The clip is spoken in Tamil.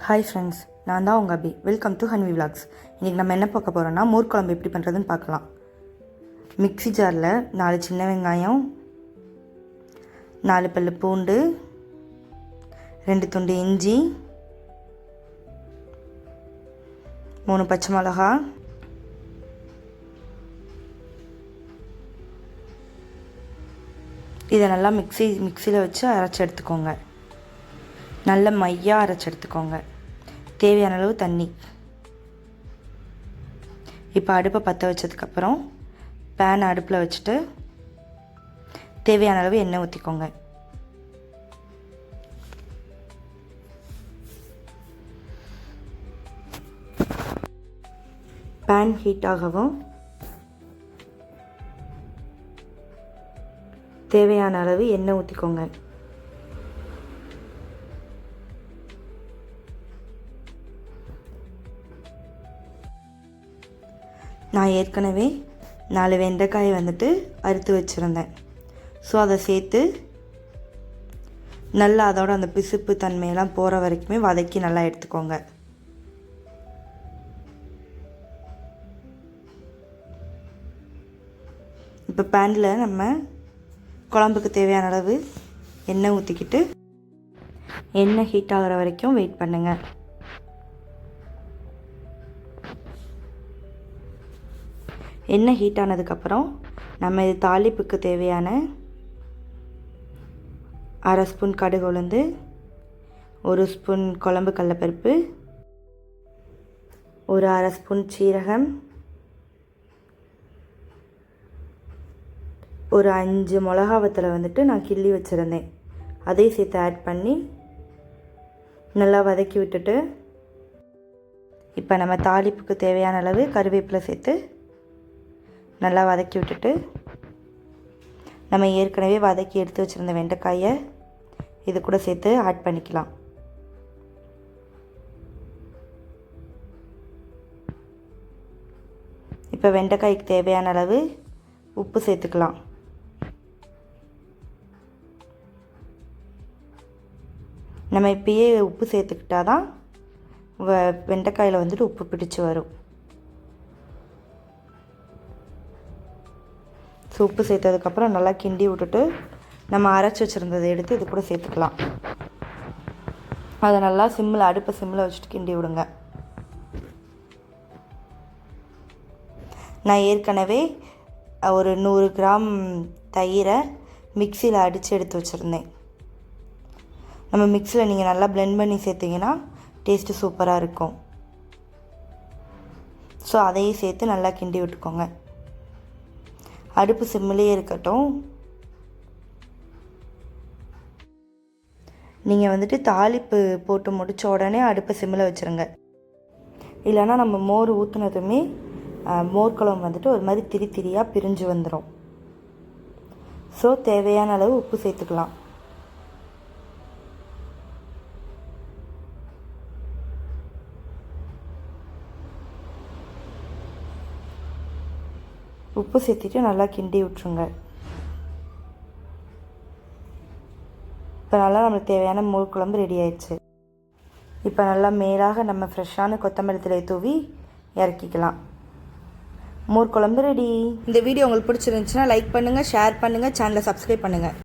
ஹாய் ஃப்ரெண்ட்ஸ், நான் தான் உங்கள் Abhi. Welcome to Hanvi vlogs. இன்றைக்கி நம்ம என்ன பார்க்க போகிறோன்னா மோர் குழம்பு எப்படி பண்ணுறதுன்னு பார்க்கலாம். மிக்ஸி ஜாரில் 4 சின்ன வெங்காயம், 4 பல்லு பூண்டு, 2 துண்டு இஞ்சி, 3 பச்சை மிளகா, இதை நல்லா மிக்சியில் வச்சு அரைச்சி எடுத்துக்கோங்க. நல்ல மையாக அரைச்சி எடுத்துக்கோங்க. தேவையான அளவு தண்ணி. இப்போ அடுப்பை பற்ற வச்சதுக்கப்புறம் பேன் அடுப்பில் வச்சுட்டு தேவையான அளவு எண்ணெய் ஊற்றிக்கோங்க. பேன் ஹீட் ஆகவும் தேவையான அளவு எண்ணெய் ஊற்றிக்கோங்க. நான் ஏற்கனவே 4 வெண்டைக்காயை அறுத்து வச்சுருந்தேன். ஸோ அதை சேர்த்து நல்லா அதோட அந்த பிசுப்பு தன்மையெல்லாம் போகிற வரைக்குமே வதக்கி நல்லா எடுத்துக்கோங்க. இப்போ பேனில் நம்ம குழம்புக்கு தேவையான அளவு எண்ணெய் ஊற்றிக்கிட்டு எண்ணெய் ஹீட் ஆகிற வரைக்கும் வெயிட் பண்ணுங்கள். எண்ணெய் ஹீட் ஆனதுக்கப்புறம் நம்ம இது தாளிப்புக்கு தேவையான 1/2 ஸ்பூன் கடுகு உளுந்து, 1 ஸ்பூன் குழம்பு கடலைப்பருப்பு, 1/2 ஸ்பூன் சீரகம், ஒரு 5 மிளகா வத்தலை நான் கிள்ளி வச்சுருந்தேன். அதையும் சேர்த்து ஆட் பண்ணி நல்லா வதக்கி விட்டுட்டு இப்போ நம்ம தாளிப்புக்கு தேவையான அளவு கருவேப்பிலை சேர்த்து நல்லா வதக்கி விட்டுட்டு நம்ம ஏற்கனவே வதக்கி எடுத்து வச்சுருந்த வெண்டைக்காயை இது கூட சேர்த்து ஆட் பண்ணிக்கலாம். இப்போ வெண்டைக்காய்க்கு தேவையான அளவு உப்பு சேர்த்துக்கலாம். நம்ம இப்பயே உப்பு சேர்த்துக்கிட்டா தான் வெண்டைக்காயில் உப்பு பிடிச்சி வரும். ஸோ உப்பு சேர்த்ததுக்கப்புறம் நல்லா கிண்டி விட்டுட்டு நம்ம அரைச்சி வச்சுருந்ததை எடுத்து இது கூட சேர்த்துக்கலாம். அதை நல்லா அடுப்பை சிம்மில் வச்சுட்டு கிண்டி விடுங்க. நான் ஏற்கனவே ஒரு 100 கிராம் தயிரை மிக்சியில் அடித்து எடுத்து வச்சுருந்தேன். நம்ம மிக்சியில் நீங்கள் நல்லா பிளெண்ட் பண்ணி சேர்த்திங்கன்னா டேஸ்ட்டு சூப்பராக இருக்கும். ஸோ அதையும் சேர்த்து நல்லா கிண்டி விட்டுக்கோங்க. அடுப்பு சிம்மிலே இருக்கட்டும். நீங்கள் தாளிப்பு போட்டு முடித்த உடனே அடுப்பை சிம்மில் வச்சுருங்க. இல்லைன்னா நம்ம மோர் ஊற்றுனதுமே மோர் குழம்பு ஒரு மாதிரி திரியாக பிரிஞ்சு வந்துடும். ஸோ தேவையான அளவு உப்பு சேர்த்துக்கலாம். உப்பு சேர்த்துட்டு நல்லா கிண்டி விட்டுருங்க. இப்போ நல்லா நம்மளுக்கு தேவையான மோர் குழம்பு ரெடி ஆயிடுச்சு. இப்போ நல்லா மேலாக நம்ம ஃப்ரெஷ்ஷான கொத்தமல்லி தழை தூவி இறக்கிக்கலாம். மோர் குழம்பு ரெடி. இந்த வீடியோ உங்களுக்கு பிடிச்சிருந்துச்சுன்னா லைக் பண்ணுங்கள், ஷேர் பண்ணுங்கள், சேனலை சப்ஸ்கிரைப் பண்ணுங்கள்.